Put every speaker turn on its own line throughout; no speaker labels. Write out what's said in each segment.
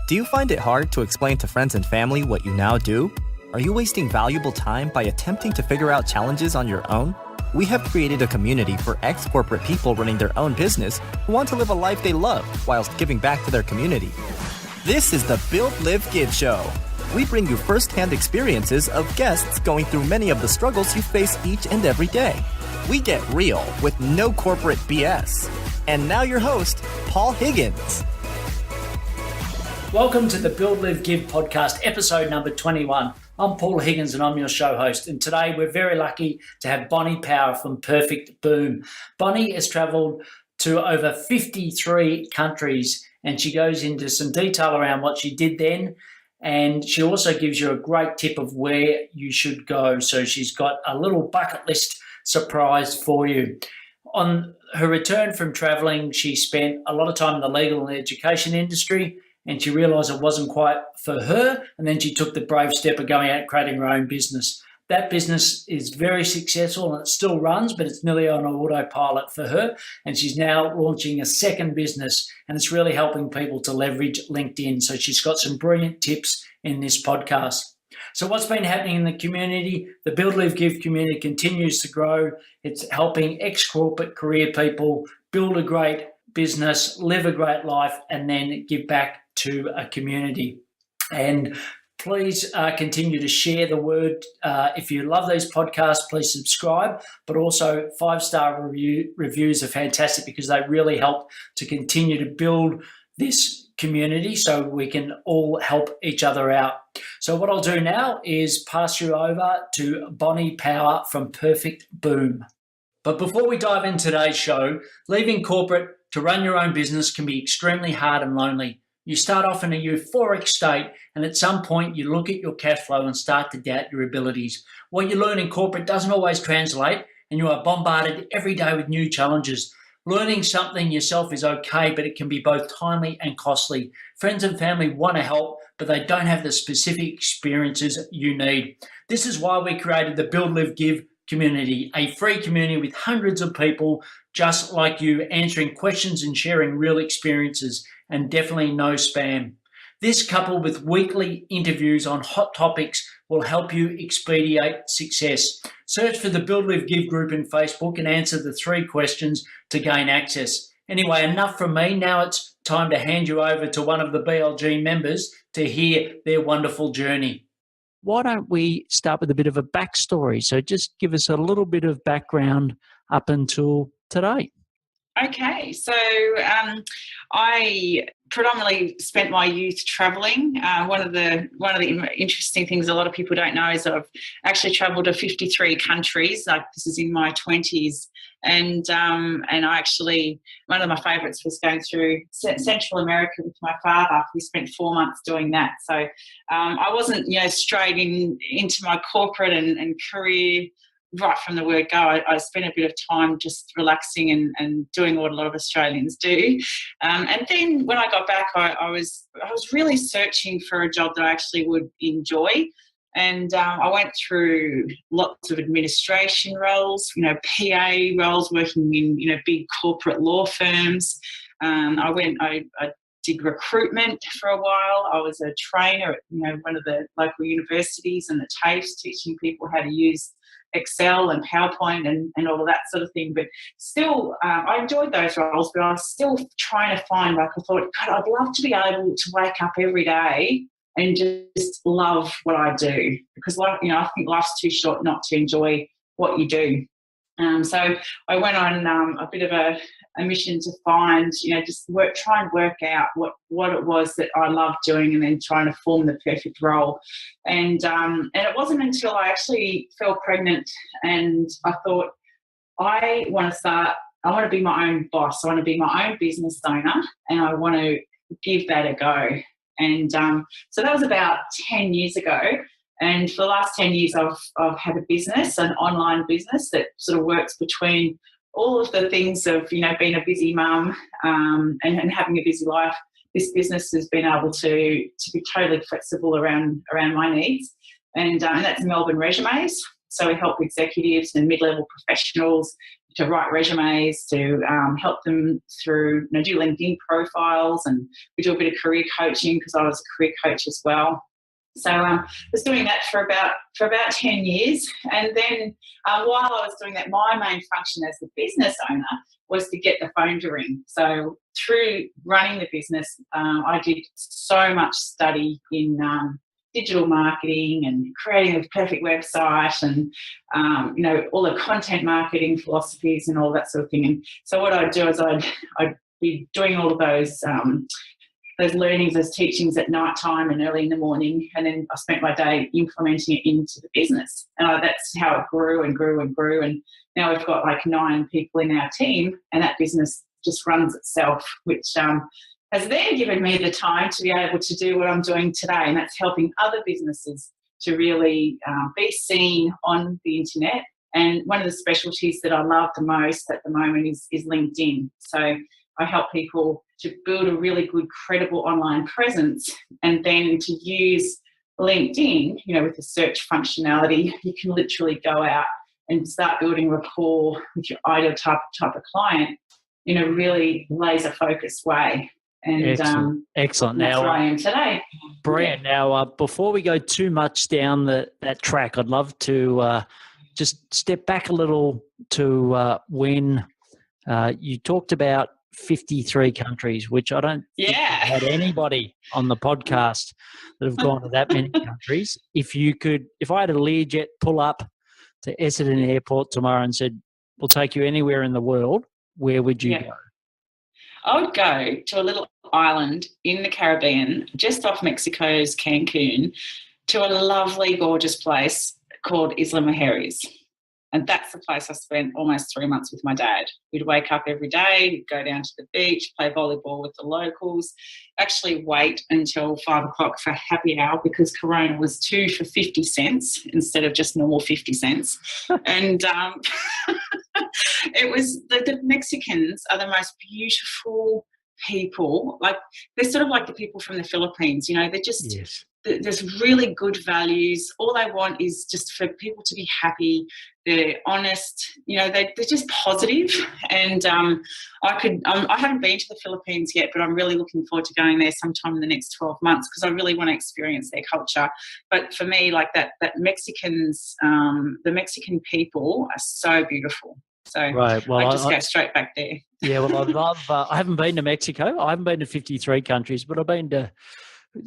Do you find it hard to explain to friends and family what you now do? Are you wasting valuable time by attempting to figure out challenges on your own? We have created a community for ex-corporate people running their own business who want to live a life they love whilst giving back to their community. This is the Build, Live, Give show. We bring you first-hand experiences of guests going through many of the struggles you face each and every day. We get real with no corporate BS. And now your host, Paul Higgins.
Welcome to the Build, Live, Give podcast, episode number 21. I'm Paul Higgins and I'm your show host. And today we're very lucky to have Bonnie Power from Perfect Boom. Bonnie has travelled to over 53 countries and she goes into some detail around what she did then. And she also gives you a great tip of where you should go. So she's got a little bucket list surprise for you. On her return from travelling, she spent a lot of time in the legal and education industry, and she realised it wasn't quite for her, and then she took the brave step of going out and creating her own business. That business is very successful and it still runs, but it's nearly on autopilot for her, and she's now launching a second business, and it's really helping people to leverage LinkedIn. So she's got some brilliant tips in this podcast. So what's been happening in the community? The Build, Live, Give community continues to grow. It's helping ex-corporate career people build a great business, live a great life, and then give back to a community. And please continue to share the word. If you love these podcasts, please subscribe, but also 5-star reviews are fantastic because they really help to continue to build this community so we can all help each other out. So what I'll do now is pass you over to Bonnie Power from Perfect Boom. But before we dive into today's show, leaving corporate to run your own business can be extremely hard and lonely. You start off in a euphoric state, and at some point you look at your cash flow and start to doubt your abilities. What you learn in corporate doesn't always translate, and you are bombarded every day with new challenges. Learning something yourself is okay, but it can be both timely and costly. Friends and family want to help, but they don't have the specific experiences you need. This is why we created the Build, Live, Give community, a free community with hundreds of people just like you answering questions and sharing real experiences, and definitely no spam. This, coupled with weekly interviews on hot topics, will help you expedite success. Search for the Build, Live, Give group in Facebook and answer the 3 questions to gain access. Anyway, enough from me. Now it's time to hand you over to one of the BLG members to hear their wonderful journey. Why don't we start with a bit of a backstory? So just give us a little bit of background up until today.
Okay, so I predominantly spent my youth travelling. One of the interesting things a lot of people don't know is I've actually travelled to 53 countries. Like, this is in my 20s, and I actually, one of my favourites was going through Central America with my father. We spent 4 months doing that. So I wasn't straight into my corporate and career right from the word go. I spent a bit of time just relaxing and doing what a lot of Australians do. And then when I got back, I was really searching for a job that I actually would enjoy. And I went through lots of administration roles, PA roles, working in, big corporate law firms. I did recruitment for a while. I was a trainer at, one of the local universities and the TAFEs, teaching people how to use Excel and PowerPoint and all of that sort of thing. But still, I enjoyed those roles, but I was still trying to find, I thought, God, I'd love to be able to wake up every day and just love what I do, because I think life's too short not to enjoy what you do. So I went on a bit of a mission to find, try and work out what it was that I loved doing, and then trying to form the perfect role. And it wasn't until I actually fell pregnant and I thought, I want to be my own boss. I want to be my own business owner, and I want to give that a go. And so that was about 10 years ago. And for the last 10 years, I've had a business, an online business that sort of works between all of the things of, being a busy mum and having a busy life. This business has been able to be totally flexible around my needs. And that's Melbourne Resumes. So we help executives and mid-level professionals write resumes, to help them through, do LinkedIn profiles, and we do a bit of career coaching because I was a career coach as well. So I was doing that for about 10 years. And then while I was doing that, my main function as the business owner was to get the phone to ring. So through running the business, I did so much study in digital marketing and creating the perfect website and, all the content marketing philosophies and all that sort of thing. And so what I'd do is I'd be doing all of those learnings, those teachings at night time and early in the morning, and then I spent my day implementing it into the business. And that's how it grew and grew and grew. And now we've got like 9 people in our team, and that business just runs itself, which has then given me the time to be able to do what I'm doing today, and that's helping other businesses to really be seen on the internet. And one of the specialties that I love the most at the moment is LinkedIn. So I help people to build a really good, credible online presence, and then to use LinkedIn, with the search functionality, you can literally go out and start building rapport with your ideal type of client in a really laser-focused way. And
excellent.
That's
now,
where I am today.
Brilliant. Yeah. Now, before we go too much down that track, I'd love to just step back a little to when you talked about 53 countries, which I don't think we've had anybody on the podcast that have gone to that many countries. If I had a Learjet pull up to Essendon Airport tomorrow and said, we'll take you anywhere in the world, where would you go?
I would go to a little island in the Caribbean, just off Mexico's Cancun, to a lovely, gorgeous place called Isla Mujeres. And that's the place I spent almost 3 months with my dad. We'd wake up every day, we'd go down to the beach, play volleyball with the locals, actually wait until 5 o'clock for happy hour because Corona was 2 for 50 cents instead of just normal 50 cents. And it was the Mexicans are the most beautiful people. Like, they're sort of like the people from the Philippines, they're just...
Yes.
There's really good values. All they want is just for people to be happy. They're honest. They're just positive. And I haven't been to the Philippines yet, but I'm really looking forward to going there sometime in the next 12 months because I really want to experience their culture. But for me, like that Mexicans, the Mexican people are so beautiful. So
right. Well,
I just go straight back there.
Yeah, well, I'd love. I haven't been to Mexico. I haven't been to 53 countries, but I've been to.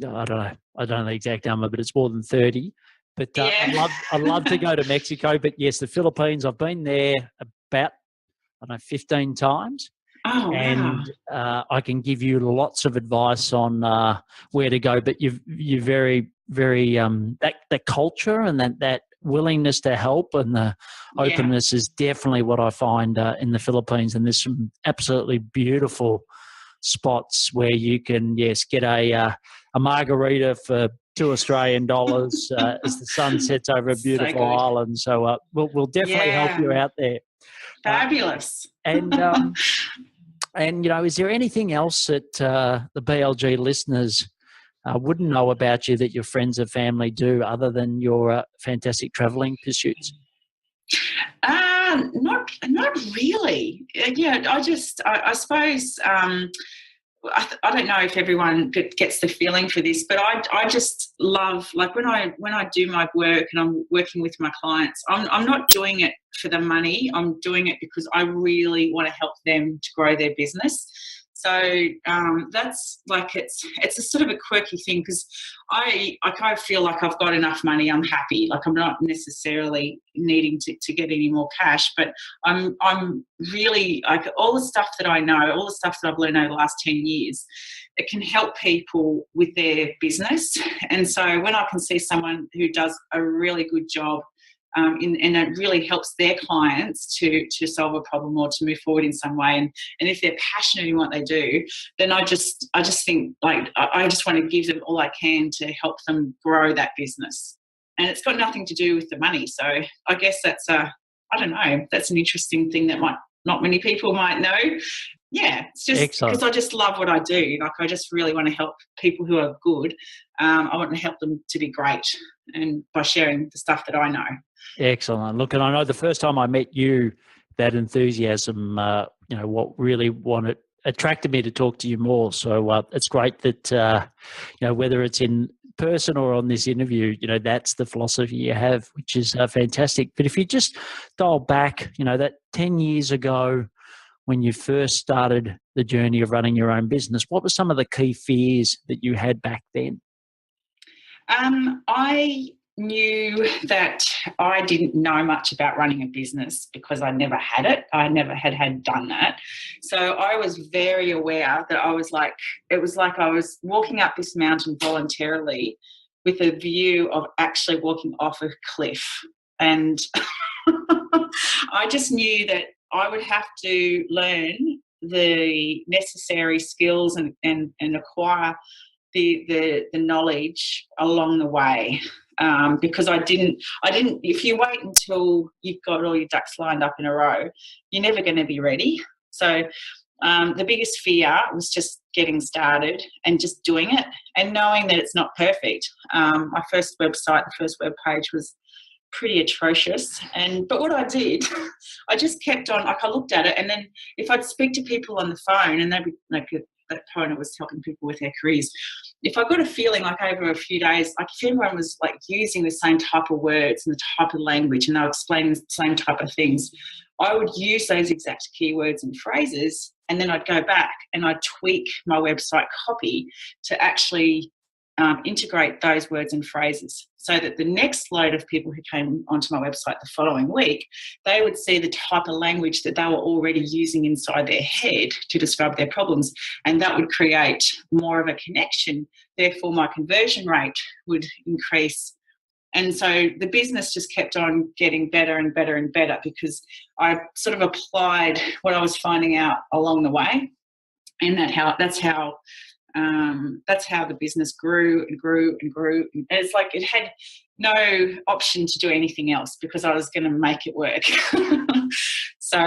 I don't know the exact number, but it's more than 30. But I'd love to go to Mexico. But yes, the Philippines, I've been there about 15 times.
Oh, wow.
And I can give you lots of advice on where to go. But you're very, very that culture and that willingness to help and the openness is definitely what I find in the Philippines. And there's some absolutely beautiful spots where you can get a margarita for $2 Australian as the sun sets over a beautiful island. So we'll definitely help you out there.
Fabulous.
And is there anything else that the BLG listeners wouldn't know about you that your friends or family do other than your fantastic travelling pursuits?
Not really. I suppose I don't know if everyone gets the feeling for this, but I just love, like, when I do my work and I'm working with my clients, I'm not doing it for the money. I'm doing it because I really want to help them to grow their business. So that's like, it's a sort of a quirky thing because I kind of feel like I've got enough money. I'm happy. Like, I'm not necessarily needing to get any more cash, but I'm really, like, all the stuff that I know, all the stuff that I've learned over the last 10 years, it can help people with their business. And so when I can see someone who does a really good job and it really helps their clients to solve a problem or to move forward in some way. And if they're passionate in what they do, then I just think, like, I just want to give them all I can to help them grow that business. And it's got nothing to do with the money. So I guess that's I don't know, that's an interesting thing that not many people might know. Yeah, it's just because I just love what I do. Like, I just really want to help people who are good. I want to help them to be great, and by sharing the stuff that I know.
Excellent. Look, and I know the first time I met you that enthusiasm, what really attracted me to talk to you more. So it's great that, whether it's in person or on this interview, that's the philosophy you have, which is fantastic. But if you just dial back, that 10 years ago when you first started the journey of running your own business, what were some of the key fears that you had back then?
I knew that I didn't know much about running a business because I never had it. I never had done that. So I was very aware that it was like I was walking up this mountain voluntarily with a view of actually walking off a cliff. And I just knew that I would have to learn the necessary skills and acquire the knowledge along the way, because I didn't. If you wait until you've got all your ducks lined up in a row, you're never going to be ready. So the biggest fear was just getting started and just doing it and knowing that it's not perfect. My first website, the first web page was pretty atrocious, but what I did, I just kept on. Like, I looked at it, and then if I'd speak to people on the phone, and they'd be like, that opponent was helping people with their careers. If I got a feeling like over a few days, like if everyone was like using the same type of words and the type of language and they were explaining the same type of things, I would use those exact keywords and phrases, and then I'd go back and I'd tweak my website copy to actually integrate those words and phrases so that the next load of people who came onto my website the following week, they would see the type of language that they were already using inside their head to describe their problems, and that would create more of a connection. Therefore, my conversion rate would increase. And so the business just kept on getting better and better and better because I sort of applied what I was finding out along the way, and that's how the business grew and grew and grew. And it's like it had no option to do anything else because I was going to make it work. So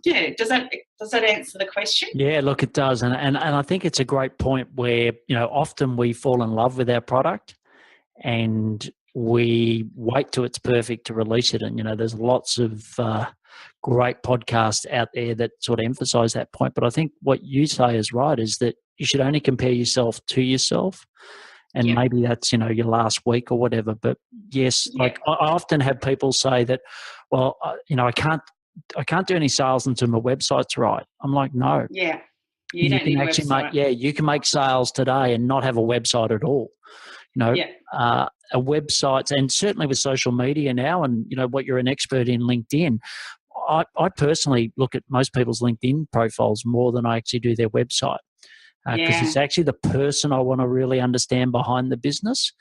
does that answer the question?
Yeah, look, it does, and I think it's a great point where often we fall in love with our product and we wait till it's perfect to release it. And there's lots of great podcasts out there that sort of emphasize that point. But I think what you say is right, is that you should only compare yourself to yourself. And maybe that's, your last week or whatever. But yes, like I often have people say that, well, I can't do any sales until my website's right. I'm like, no.
Yeah.
You
don't
can
need
actually
a website.
you can make sales today and not have a website at all. A website, and certainly with social media now, and what you're an expert in LinkedIn. I personally look at most people's LinkedIn profiles more than I actually do their website. Because it's actually the person I want to really understand behind the business.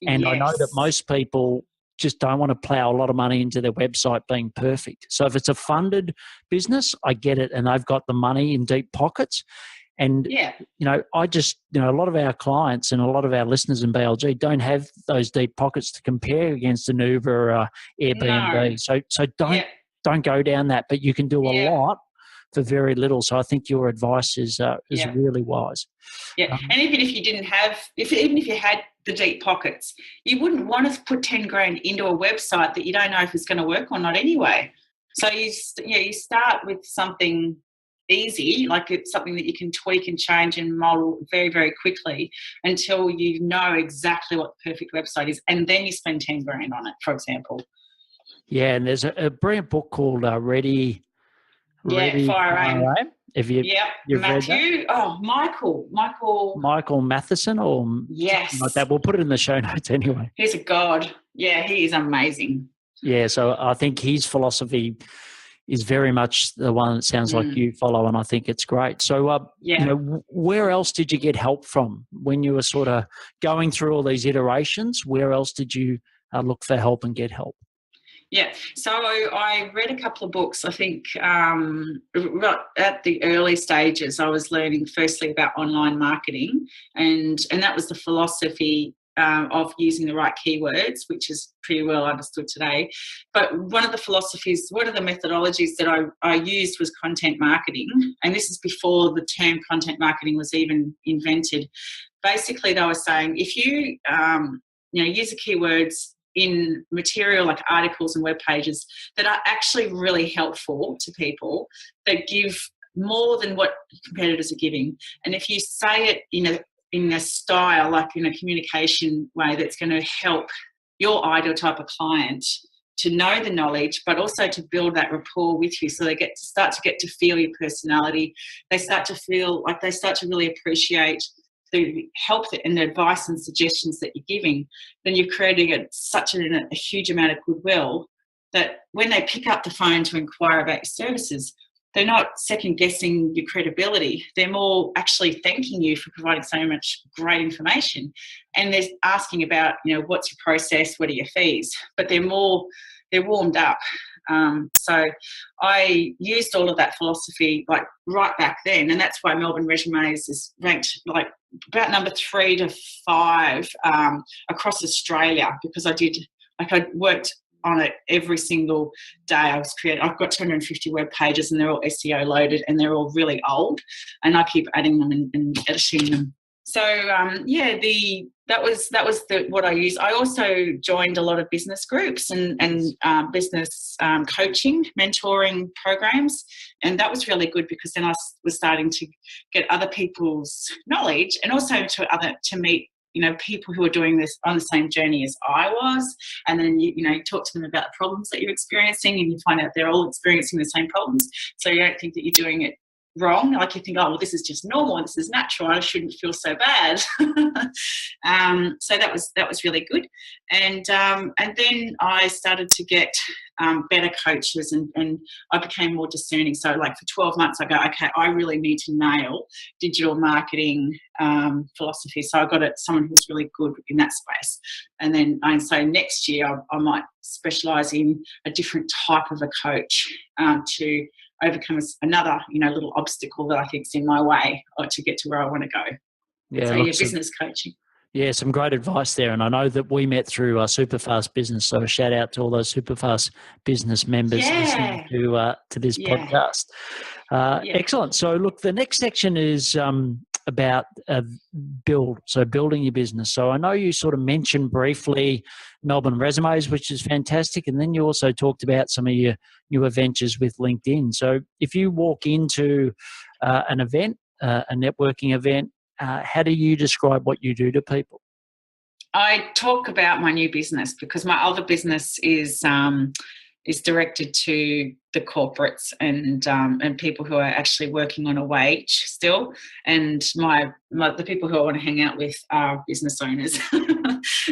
And I know that most people just don't want to plow a lot of money into their website being perfect. So if it's a funded business, I get it, and they've got the money in deep pockets. And, I just, a lot of our clients and a lot of our listeners in BLG don't have those deep pockets to compare against an Uber or Airbnb. No. So don't go down that, but you can do a lot for very little. So I think your advice is really wise.
Yeah, and even if you didn't have, even if you had the deep pockets, you wouldn't want to put 10 grand into a website that you don't know if it's going to work or not anyway. So you start with something easy, like it's something that you can tweak and change and model very, very quickly until you know exactly what the perfect website is, and then you spend 10 grand on it, for example.
Yeah, and there's a brilliant book called Ready,
Fire Aim.
If you've
Matthew,
read that. Michael Matheson, or
yes,
like that. We'll put it in the show notes anyway.
He's a god. Yeah, he is amazing.
Yeah, so I think his philosophy is very much the one that sounds like you follow, and I think it's great. So, where else did you get help from when you were sort of going through all these iterations? Where else did you look for help and get help?
Yeah, so I read a couple of books. I think right at the early stages, I was learning firstly about online marketing, and that was the philosophy of using the right keywords, which is pretty well understood today. But one of the methodologies that I used was content marketing, and this is before the term content marketing was even invented. Basically, they were saying if you use the keywords in material like articles and web pages that are actually really helpful to people, that give more than what competitors are giving. And if you say it in a style, like in a communication way, that's going to help your ideal type of client to know the knowledge, but also to build that rapport with you, so they start to feel your personality. They start to feel like they start to really appreciate the help and the advice and suggestions that you're giving. Then you're creating a huge amount of goodwill that when they pick up the phone to inquire about your services, they're not second guessing your credibility. They're more actually thanking you for providing so much great information. And they're asking about, what's your process? What are your fees? But they're warmed up. So I used all of that philosophy like right back then. And that's why Melbourne Resumes is ranked like about number 3 to 5 across Australia, because I worked on it every single day. I've got 250 web pages, and they're all SEO loaded, and they're all really old, and I keep adding them and editing them. So that was what I used. I also joined a lot of business groups and business coaching, mentoring programs, and that was really good, because then I was starting to get other people's knowledge, and also to meet people who are doing this on the same journey as I was. And then you talk to them about the problems that you're experiencing, and you find out they're all experiencing the same problems. So you don't think that you're doing it wrong. Like you think, oh, well, this is just normal, this is natural, I shouldn't feel so bad. So that was really good. And then I started to get better coaches, and I became more discerning. So like for 12 months I go, okay, I really need to nail digital marketing philosophy. So I got someone who's really good in that space. And so next year I might specialise in a different type of a coach to overcome another little obstacle that I think's in my way, or to get to where I want to go.
Yeah,
so business coaching.
Yeah, some great advice there. And I know that we met through Superfast Business, so a shout out to all those Superfast Business members listening to this podcast. Excellent. So look, the next section is about building your business. So I know you sort of mentioned briefly Melbourne Resumes, which is fantastic, and then you also talked about some of your newer ventures with LinkedIn. So if you walk into an event, a networking event, how do you describe what you do to people?
I talk about my new business, because my other business is directed to the corporates and people who are actually working on a wage still, and the people who I want to hang out with are business owners.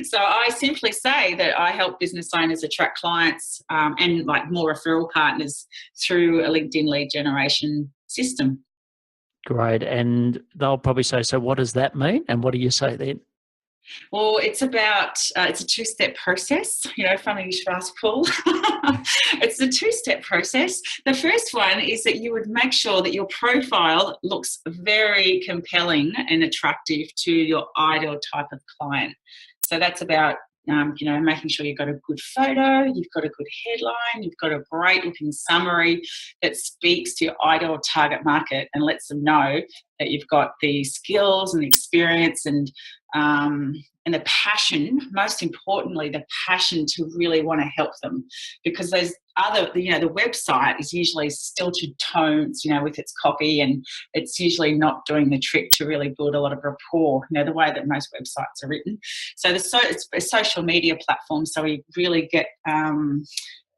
So I simply say that I help business owners attract clients and like more referral partners through a LinkedIn lead generation system.
Great. And they'll probably say, so what does that mean? And what do you say then?
Well, it's about, it's a 2-step process. Funny you should ask, Paul. It's a 2-step process. The first one is that you would make sure that your profile looks very compelling and attractive to your ideal type of client. So that's about making sure you've got a good photo, you've got a good headline, you've got a great looking summary that speaks to your ideal target market and lets them know that you've got the skills and the experience and the passion, most importantly, the passion to really want to help them. Because those the website is usually stilted tones, with its copy, and it's usually not doing the trick to really build a lot of rapport, the way that most websites are written. So it's a social media platform, so we really get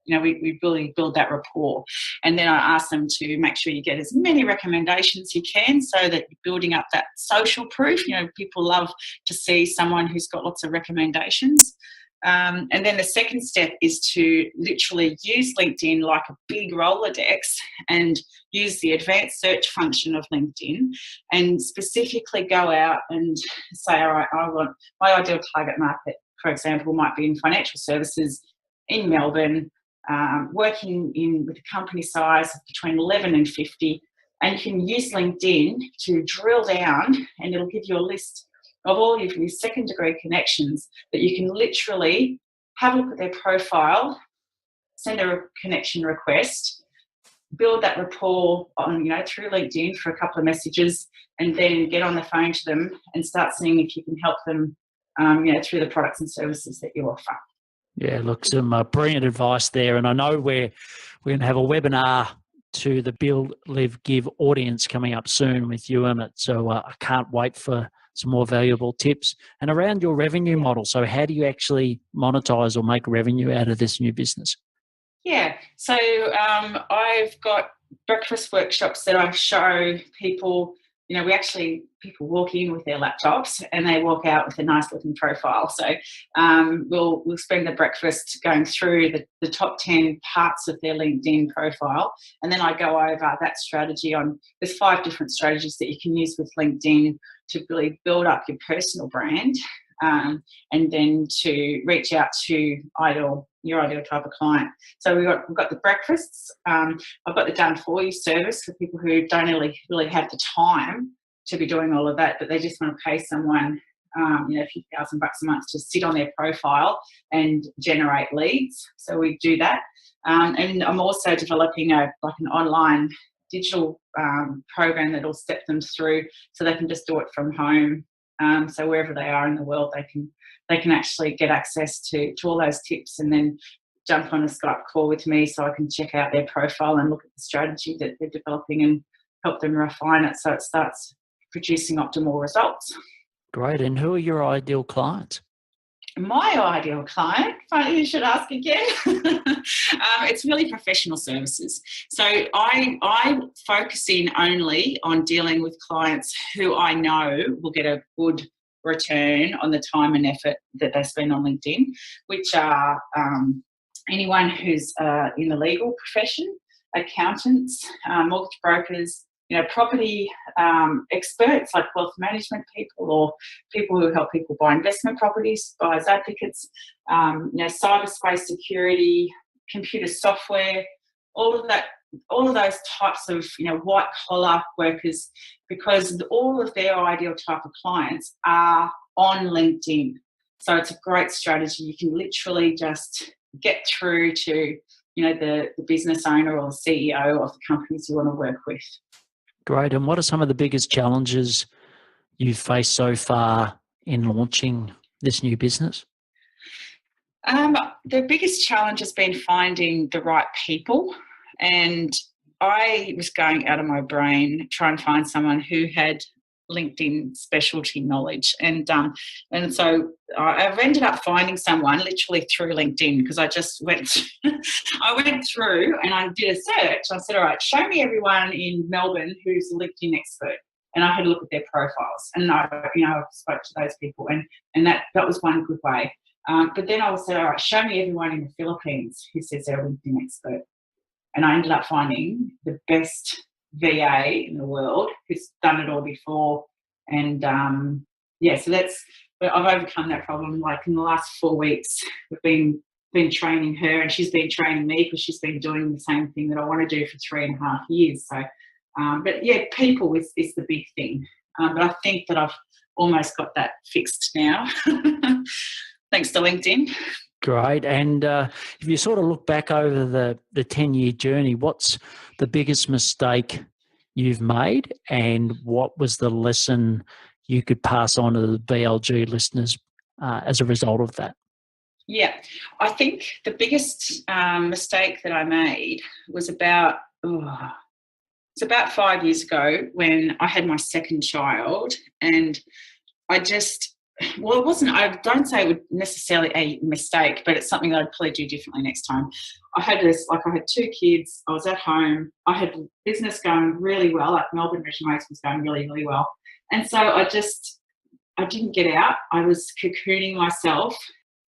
we really build that rapport. And then I ask them to make sure you get as many recommendations you can, so that you're building up that social proof. People love to see someone who's got lots of recommendations. And then the second step is to literally use LinkedIn like a big Rolodex, and use the advanced search function of LinkedIn, and specifically go out and say, all right, I want my ideal target market, for example, might be in financial services in Melbourne, working with a company size of between 11 and 50, and you can use LinkedIn to drill down, and it'll give you a list of all of your second degree connections that you can literally have a look at their profile, send a connection request, build that rapport on through LinkedIn for a couple of messages, and then get on the phone to them and start seeing if you can help them through the products and services that you offer.
Yeah, look, some brilliant advice there. And I know we're going to have a webinar to the Build, Live, Give audience coming up soon with you in it. So I can't wait for some more valuable tips. And around your revenue model, so how do you actually monetize or make revenue out of this new business?
Yeah, so I've got breakfast workshops that I show people. People walk in with their laptops and they walk out with a nice looking profile. So we'll spend the breakfast going through the top 10 parts of their LinkedIn profile. And then I go over that strategy there's 5 different strategies that you can use with LinkedIn to really build up your personal brand. And then to reach out to your ideal type of client. So we've got the breakfasts. I've got the done for you service for people who don't really have the time to be doing all of that, but they just want to pay someone, a few $1,000 a month to sit on their profile and generate leads. So we do that. And I'm also developing an online digital program that will step them through so they can just do it from home. So wherever they are in the world, they can actually get access to all those tips and then jump on a Skype call with me so I can check out their profile and look at the strategy that they're developing and help them refine it so it starts producing optimal results.
Great. And who are your ideal clients?
My ideal client, funny you should ask again, it's really professional services. So I focus in only on dealing with clients who I know will get a good return on the time and effort that they spend on LinkedIn, which are anyone who's in the legal profession, accountants, mortgage brokers, property experts like wealth management people or people who help people buy investment properties, buyers advocates, cyberspace security, computer software, all of those types of white collar workers, because all of their ideal type of clients are on LinkedIn. So it's a great strategy. You can literally just get through to the business owner or the CEO of the companies you want to work with.
Great. And what are some of the biggest challenges you've faced so far in launching this new business?
The biggest challenge has been finding the right people. And I was going out of my brain trying to find someone who had LinkedIn specialty knowledge. And so I've ended up finding someone literally through LinkedIn because I just went through and I did a search. I said, all right, show me everyone in Melbourne who's a LinkedIn expert. And I had a look at their profiles and I spoke to those people and that was one good way. But then I said, all right, show me everyone in the Philippines who says they're a LinkedIn expert. And I ended up finding the best VA in the world who's done it all before. And so I've overcome that problem. Like in the last 4 weeks, we've been training her and she's been training me because she's been doing the same thing that I want to do for 3.5 years. So, people is the big thing. But I think that I've almost got that fixed now. Thanks to LinkedIn.
Great. And if you sort of look back over the 10-year journey, what's the biggest mistake you've made and what was the lesson you could pass on to the BLG listeners as a result of that?
Yeah, I think the biggest mistake that I made was about 5 years ago when I had my second child, and I don't say it was necessarily a mistake, but it's something that I'd probably do differently next time. I had 2 kids, I was at home, I had business going really well, like Melbourne Resumes was going really, really well. And so I didn't get out. I was cocooning myself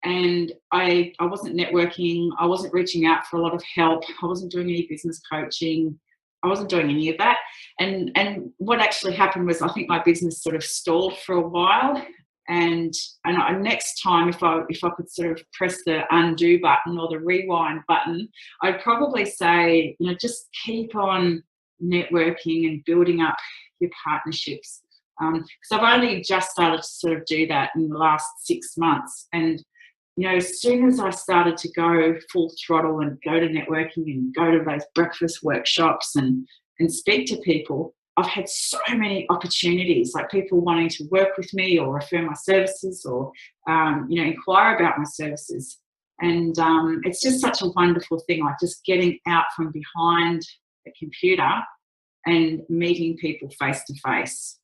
and I wasn't networking. I wasn't reaching out for a lot of help. I wasn't doing any business coaching. I wasn't doing any of that. And what actually happened was I think my business sort of stalled for a while. And next time, if I could sort of press the undo button or the rewind button, I'd probably say, just keep on networking and building up your partnerships. Because I've only just started to sort of do that in the last 6 months. And, as soon as I started to go full throttle and go to networking and go to those breakfast workshops and speak to people, I've had so many opportunities, like people wanting to work with me or refer my services or, inquire about my services. And it's just such a wonderful thing, like just getting out from behind the computer and meeting people face to face.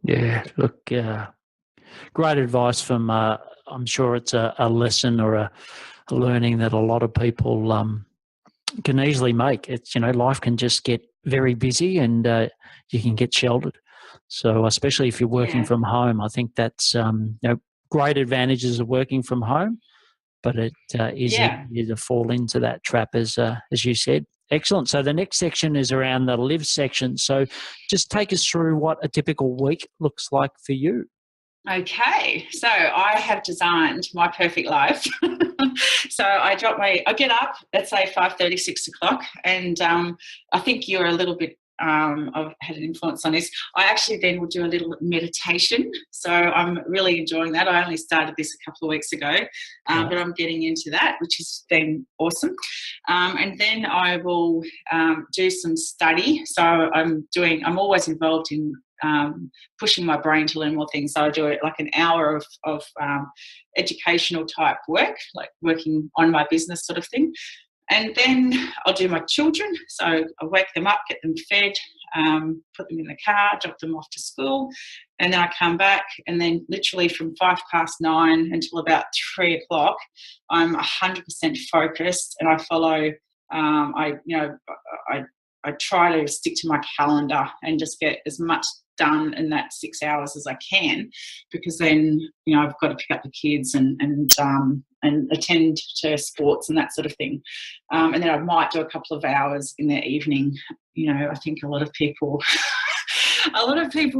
Yeah, look, great advice from, I'm sure it's a lesson or a learning that a lot of people can easily make. It's, life can just get very busy and you can get sheltered. So especially if you're working from home, I think that's, great advantages of working from home, but it is easy to fall into that trap as you said. Excellent. So the next section is around the live section. So just take us through what a typical week looks like for you.
Okay, so I have designed my perfect life. So I get up at say 5:30, 6 o'clock, and I think you're a little bit, I've had an influence on this. I actually then will do a little meditation. So I'm really enjoying that. I only started this a couple of weeks ago, but I'm getting into that, which has been awesome. And then I will do some study. So I'm always involved in pushing my brain to learn more things. So I do it like an hour of educational type work, like working on my business sort of thing. And then I'll do my children. So I wake them up, get them fed, put them in the car, drop them off to school. And then I come back, and then literally from 9:05 until about 3 o'clock, I'm 100% focused, and I follow, I try to stick to my calendar and just get as much done in that 6 hours as I can, because then I've got to pick up the kids and attend to sports and that sort of thing, and then I might do a couple of hours in the evening. I think a lot of people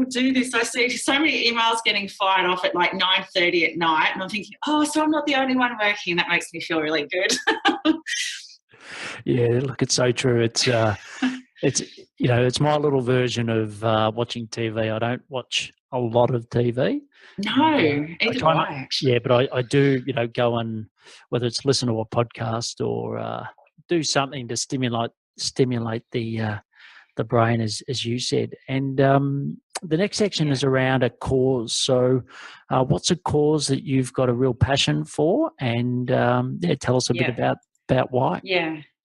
do this. I see so many emails getting fired off at like 9:30 at night, and I'm thinking, so I'm not the only one working. That makes me feel really good.
Yeah, look, it's so true. It's my little version of watching TV. I don't watch a lot of TV.
No, either do I, actually.
Yeah, but I do, go and whether it's listen to a podcast or do something to stimulate the brain, as you said. And the next section is around a cause. So, what's a cause that you've got a real passion for? And tell us a bit about why.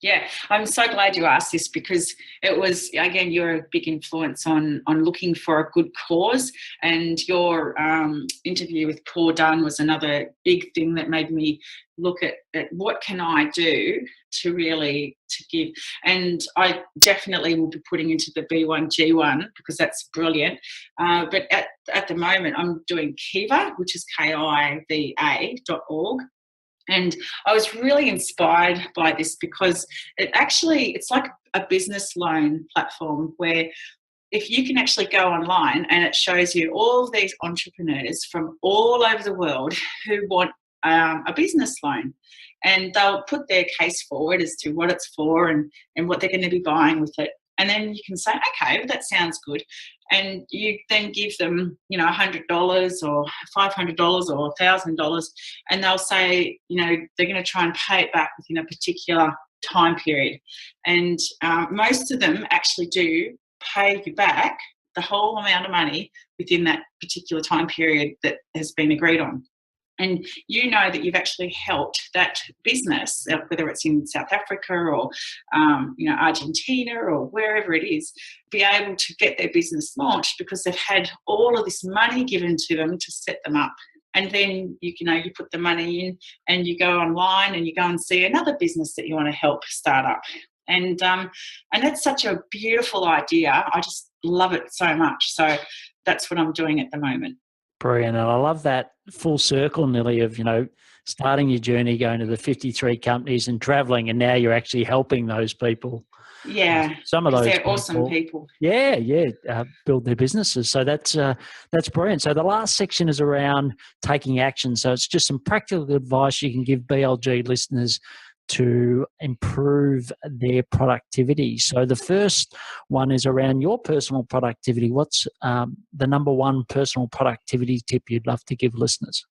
Yeah, I'm so glad you asked this, because it was, again, you're a big influence on looking for a good cause, and your interview with Paul Dunn was another big thing that made me look at what can I do to give. And I definitely will be putting into the B1G1 because that's brilliant. But at the moment, I'm doing Kiva, which is KIVA.org. And I was really inspired by this because it's like a business loan platform where if you can actually go online and it shows you all these entrepreneurs from all over the world who want a business loan, and they'll put their case forward as to what it's for and what they're going to be buying with it. And then you can say, okay, well, that sounds good. And you then give them, $100 or $500 or $1,000, and they'll say, they're going to try and pay it back within a particular time period. And most of them actually do pay you back the whole amount of money within that particular time period that has been agreed on. And that you've actually helped that business, whether it's in South Africa or, Argentina or wherever it is, be able to get their business launched because they've had all of this money given to them to set them up. And then, you put the money in and you go online and you go and see another business that you want to help start up. And that's such a beautiful idea. I just love it so much. So that's what I'm doing at the moment.
Brilliant. And I love that full circle, Nilly, of, starting your journey, going to the 53 companies and traveling, and now you're actually helping those people.
Yeah.
Some of those
they're awesome people.
Yeah. Build their businesses. So that's brilliant. So the last section is around taking action. So it's just some practical advice you can give BLG listeners to improve their productivity. So the first one is around your personal productivity. What's the number one personal productivity tip you'd love to give listeners?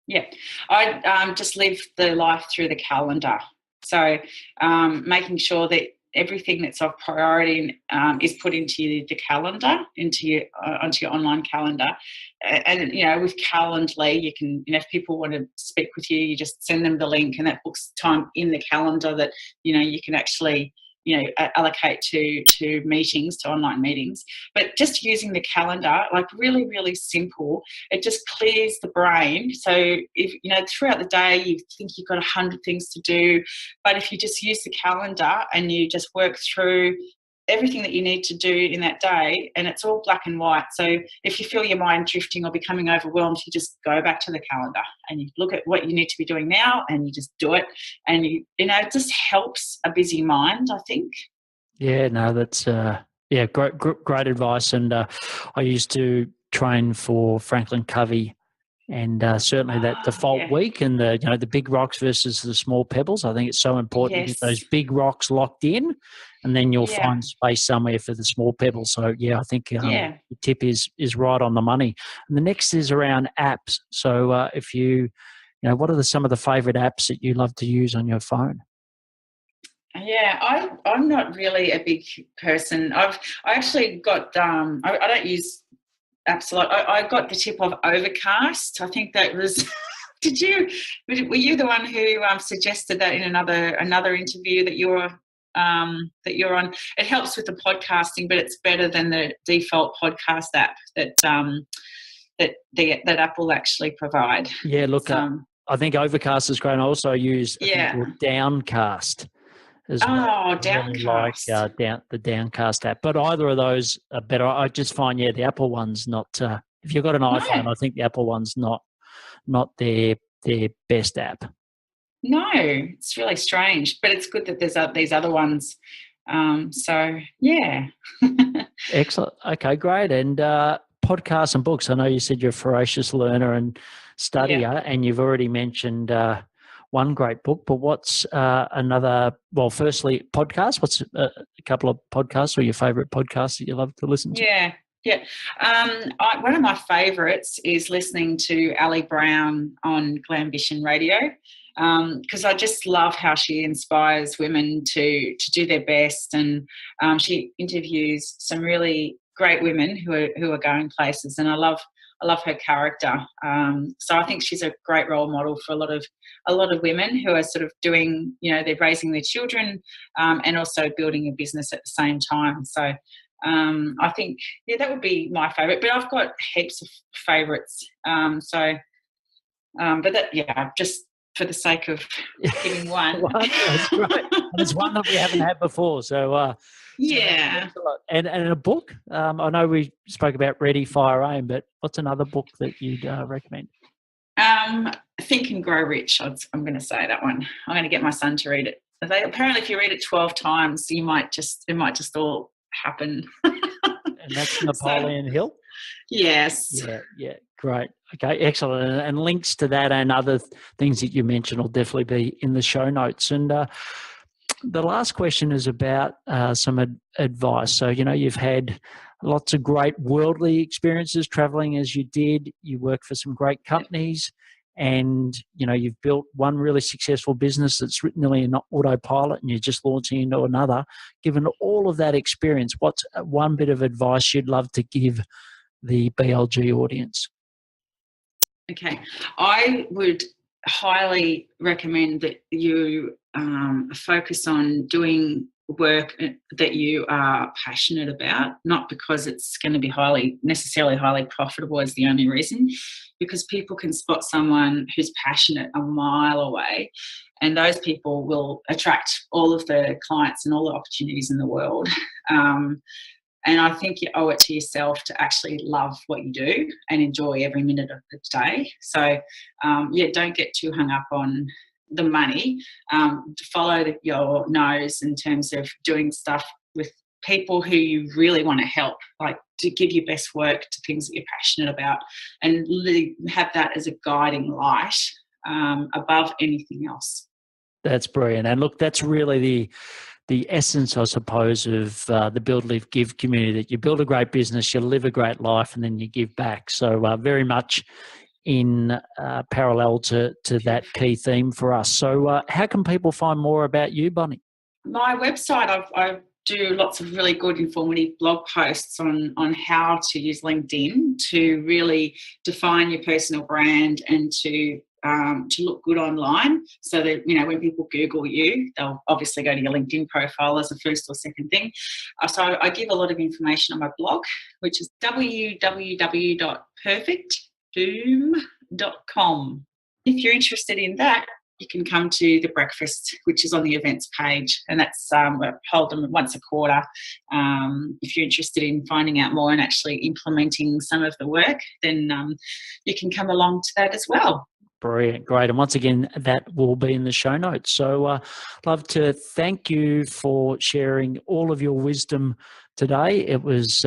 Yeah, I just live the life through the calendar. So making sure that everything that's of priority is put into the calendar, onto your online calendar. And with Calendly, you can, if people want to speak with you, you just send them the link, and that books time in the calendar that you can actually allocate to meetings, to online meetings. But just using the calendar, like really, really simple, it just clears the brain. So if throughout the day you think you've got 100 things to do, but if you just use the calendar and you just work through everything that you need to do in that day, and it's all black and white. So if you feel your mind drifting or becoming overwhelmed, you just go back to the calendar and you look at what you need to be doing now, and you just do it. And it just helps a busy mind, I think.
Yeah, no, that's great advice. And I used to train for Franklin Covey, and certainly that default week and the big rocks versus the small pebbles. I think it's so important to get those big rocks locked in, and then you'll find space somewhere for the small pebbles. So I think your tip is right on the money. And the next is around apps. So if what are some of the favorite apps that you love to use on your phone?
Yeah, I'm not really a big person. I actually got I don't use apps a lot. I got the tip of Overcast. I think that was. Were you the one who suggested that in another interview that you're on? It helps with the podcasting, but it's better than the default podcast app that Apple will actually provide.
Yeah, look, I think Overcast is great. I also use Downcast.
Downcast.
Really like the Downcast app. But either of those are better. I just find, the Apple one's not. If you've got an iPhone, I think the Apple one's not their best app.
No, it's really strange. But it's good that there's these other ones.
Excellent. Okay, great. And podcasts and books. I know you said you're a voracious learner and studier, and you've already mentioned one great book, but what's another? Well, firstly, podcasts. What's a couple of podcasts or your favourite podcasts that you love to listen to?
Yeah. One of my favourites is listening to Ali Brown on Glambition Radio, because I just love how she inspires women to do their best, and she interviews some really great women who are going places, and I love her character. So I think she's a great role model for a lot of women who are sort of doing, they're raising their children and also building a business at the same time. So I think, that would be my favourite. But I've got heaps of favourites. Just for the sake of giving one.
That's right. And it's one that we haven't had before. So And a book, I know we spoke about Ready, Fire, Aim, but what's another book that you'd recommend?
Think and Grow Rich. I'm going to say that one. I'm going to get my son to read it. Apparently, if you read it 12 times, it might just all happen.
And that's Napoleon Hill?
Yes.
Yeah, great. Okay, excellent. And links to that and other things that you mentioned will definitely be in the show notes. And the last question is about some advice. So, you've had lots of great worldly experiences traveling as you did. You work for some great companies, and, you've built one really successful business that's nearly an autopilot, and you're just launching into another. Given all of that experience, what's one bit of advice you'd love to give the BLG audience?
Okay. I would highly recommend that you focus on doing work that you are passionate about, not because it's going to be necessarily highly profitable as the only reason, because people can spot someone who's passionate a mile away, and those people will attract all of the clients and all the opportunities in the world. And I think you owe it to yourself to actually love what you do and enjoy every minute of the day. So, don't get too hung up on the money. Follow your nose in terms of doing stuff with people who you really want to help, like to give your best work to things that you're passionate about, and really have that as a guiding light above anything else.
That's brilliant. And look, that's really the essence, I suppose, of the Build, Live, Give community, that you build a great business, you live a great life, and then you give back. So very much in parallel to that key theme for us. So how can people find more about you, Bonnie?
My website, I do lots of really good informative blog posts on how to use LinkedIn to really define your personal brand and to look good online, so that when people Google you, they'll obviously go to your LinkedIn profile as a first or second thing. So I give a lot of information on my blog, which is www.perfectboom.com. If you're interested in that, you can come to the breakfast, which is on the events page, and that's we hold them once a quarter. If you're interested in finding out more and actually implementing some of the work, then you can come along to that as well.
Brilliant, great. And once again, that will be in the show notes. So I'd love to thank you for sharing all of your wisdom today. It was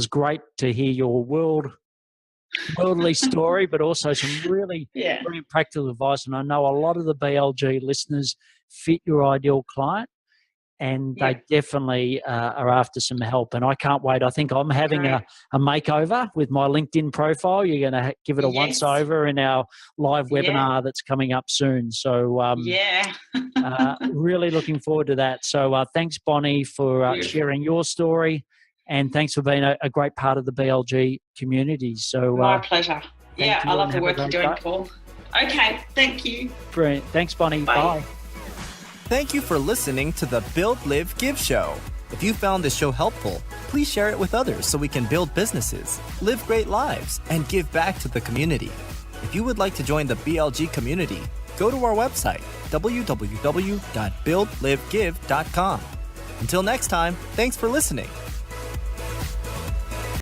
great to hear your worldly story, but also some really very practical advice. And I know a lot of the BLG listeners fit your ideal client, and they definitely are after some help. And I can't wait. I think I'm having a makeover with my LinkedIn profile. You're going to give it a once over in our live webinar that's coming up soon. So really looking forward to that. So thanks, Bonnie, for sharing your story. And thanks for being a great part of the BLG community. So
my pleasure. Yeah, I love the work you're doing, Paul. Okay, thank you.
Brilliant. Thanks, Bonnie. Bye.
Thank you for listening to the Build, Live, Give show. If you found this show helpful, please share it with others so we can build businesses, live great lives, and give back to the community. If you would like to join the BLG community, go to our website, www.buildlivegive.com. Until next time, thanks for listening.